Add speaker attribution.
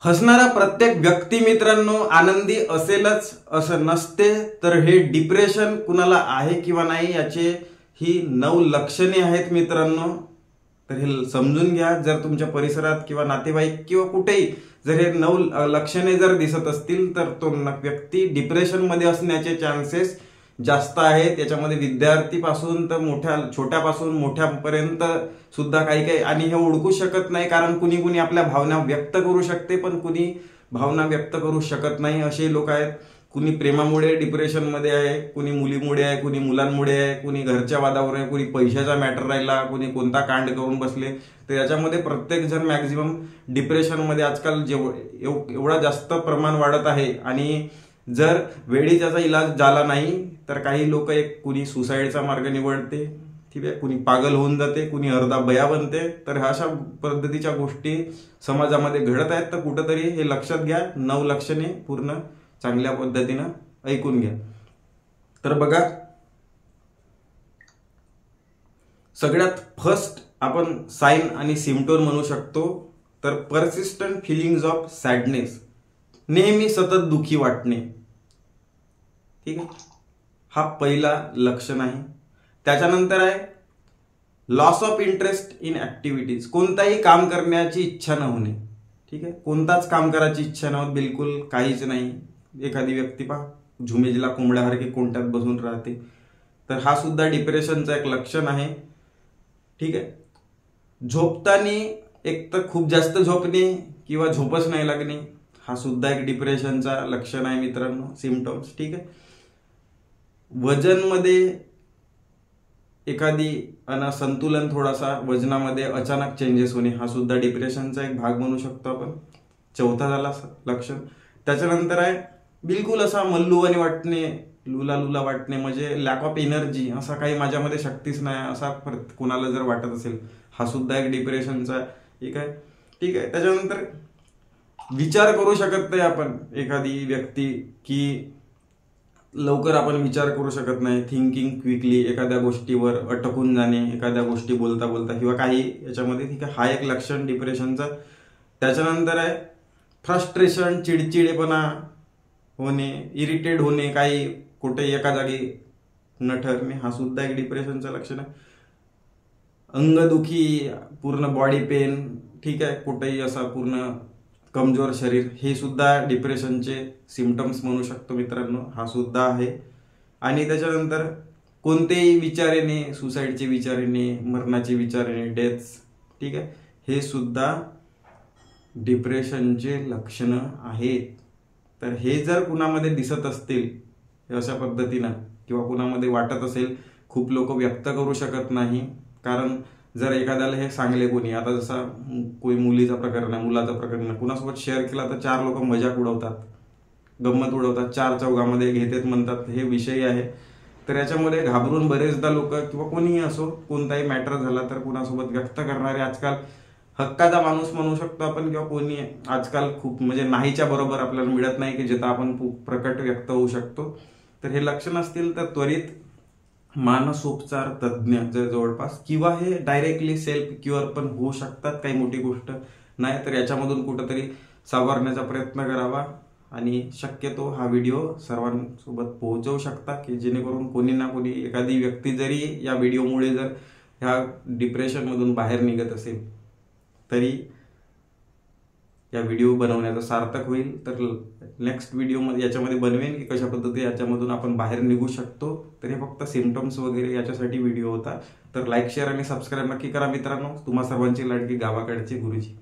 Speaker 1: हसणारा प्रत्येक व्यक्ती मित्रांनो आनंदी असेलच असं नसते। तर हे डिप्रेशन कुणाला आहे किंवा नाही याचे ही 9 लक्षणे आहेत मित्रांनो। तर हे समजून घ्या। जर तुमच्या परिसरात किंवा नातेवाईक किंवा कुठेही जर हे 9 लक्षणे जर दिसत असतील तर तो व्यक्ती डिप्रेशन मध्ये असण्याचे चान्सेस जास्त आहेत। याच्यामध्ये विद्यार्थीपासून तर छोट्यापासून मोठ्यापर्यंत सुद्धा काही आणि हे ओळखू शकत नाही, कारण कुणी कुणी आपल्या भावना व्यक्त करू शकते पण कुणी भावना व्यक्त करू शकत नाही असे लोक आहेत। कुणी प्रेमामुळे डिप्रेशन मध्ये आहे, कुणी मुलीमुळे आहे, कुणी मुलांमुळे आहे, कुणी घरच्या वादावर आहे, कुणी पैशाचा मॅटर राहिला, कुणी कोणता कांड करून बसले। तर याच्यामध्ये प्रत्येक जण मॅक्झिमम डिप्रेशन मध्ये आजकाल एवढा जास्त प्रमाण वाढत आहे। आणि जर वेळी त्याचा इलाज झाला नाही तर काही लोक कुणी सुसाईडचा मार्ग निवडते, ठीक आहे, कुणी पागल होऊन जाते, कुणी अर्धा बया बनते। तर अशा पद्धतीच्या गोष्टी समाजामध्ये घडत आहेत। तर कुठेतरी हे लक्षात घ्या, 9 लक्षणे पूर्ण चांगल्या पद्धतीनं ऐकून घ्या। तर बघा, सगळ्यात फर्स्ट आपण साइन आणि सिम्पटम म्हणू शकतो तर परसिस्टंट फिलिंग्स ऑफ सॅडनेस, नेहमी सतत दुखी वाटणे, ठीक आहे, हा पहिला लक्षण आहे। त्याच्यानंतर आहे loss of interest in activities, कोणताही काम करण्याची इच्छा न होणे, ठीक आहे, कोणताच काम करायची इच्छा न होत, बिलकुल काहीच नाही। एखादी व्यक्ती पहा झुमेजला कोंबड्यासारखी कोणत्यात बसून राहते, तर हा सुद्धा डिप्रेशनचा एक लक्षण आहे, ठीक आहे। झोपताना एक तर खूप जास्त झोपणे किंवा झोपच नाही लागणे, हा सुद्धा एक डिप्रेशनचा लक्षण आहे मित्रांनो, सिम्पटम्स, ठीक आहे। वजन मध्ये एखादी संतुलन थोडासा वजनामध्ये अचानक चेंजेस होणे, हा सुद्धा डिप्रेशनचा एक भाग म्हणू शकतो आपण, चौथा झाला लक्षण। त्याच्यानंतर आहे बिलकुल असा मल्लूवाणी वाटणे, लुला वाटणे, म्हणजे लॅक ऑफ एनर्जी, असा काही माझ्यामध्ये शक्तीच नाही असा कोणाला जर वाटत असेल, हा सुद्धा एक डिप्रेशनचा एक आहे, ठीक आहे। त्याच्यानंतर विचार करू शकत नाही आपण, एखादी व्यक्ती की लवकर आपण विचार करू शकत नाही, थिंकिंग क्विकली, एखाद्या गोष्टीवर अटकून जाणे, एखाद्या गोष्टी बोलता बोलता किंवा काही याच्यामध्ये, ठीक आहे, हा एक लक्षण डिप्रेशनचा। त्याच्यानंतर आहे फ्रस्ट्रेशन, चिडचिडेपणा होणे, इरिटेट होणे, काही कुठे एका जागी न ठरणे, हा सुद्धा एक डिप्रेशनचं लक्षण आहे। अंगदुखी, पूर्ण बॉडी पेन, ठीक आहे, कुठेही असा पूर्ण कमजोर शरीर, हे सुद्धा डिप्रेशनचे सिम्पटम्स म्हणू शकतो मित्रांनो, हा सुद्धा आहे। आणि त्याच्यानंतर कोणतेही विचार येणे, सुसाईडचे विचार येणे, मरणाचे विचार येणे, डेथ्स, ठीक आहे, हे सुद्धा डिप्रेशनचे लक्षणं आहेत। तर हे जर कुणामध्ये दिसत असतील अशा पद्धतीनं किंवा कुणामध्ये वाटत असेल, खूप लोक व्यक्त करू शकत नाही, कारण जर एखाद्याला हे सांगले कोणी, आता जसा कोणी मुलीचा प्रकरण आहे, मुलाचा प्रकरण आहे, कुणासोबत शेअर केला तर 4 लोक मजाक उडवतात, गंमत उडवतात, 4 चौघामध्ये घेतात म्हणतात, हे विषय आहे। तर याच्यामध्ये घाबरून बरेचदा लोक किंवा कोणीही असो, कोणताही मॅटर झाला तर कुणासोबत व्यक्त करणारे आजकाल हक्काचा माणूस म्हणू शकतो आपण, किंवा कोणी आजकाल खूप म्हणजे नाहीच्या बरोबर आपल्याला मिळत नाही की जिथं आपण प्रकट व्यक्त होऊ शकतो। तर हे लक्षण असतील तर त्वरित मानसोपचार तज्ज्ञ जवळपास, किंवा हे डायरेक्टली सेल्फ क्युअर पण होऊ शकतात, काही मोठी गोष्ट नाही। तर याच्यामधून कुठंतरी सावरण्याचा प्रयत्न करावा आणि शक्यतो हा व्हिडिओ सर्वांसोबत पोहोचवू शकता की जेणेकरून कोणी ना कोणी एखादी व्यक्ती जरी या व्हिडिओमुळे जर ह्या डिप्रेशनमधून बाहेर निघत असेल तरी या व्हिडिओ बनवण्याचा सार्थक होईल। तर नेक्स्ट व्हिडिओमध्ये याच्यामध्ये बनवेन की कशा पद्धती याच्यामधून आपण बाहेर निघू शकतो। तर हे फक्त सिम्पटम्स वगैरे याच्यासाठी व्हिडिओ होता। तर लाईक, शेअर आणि सबस्क्राईब नक्की करा मित्रांनो। तुम्हा सर्वांची लाडकी गावाकडचे गुरुजी।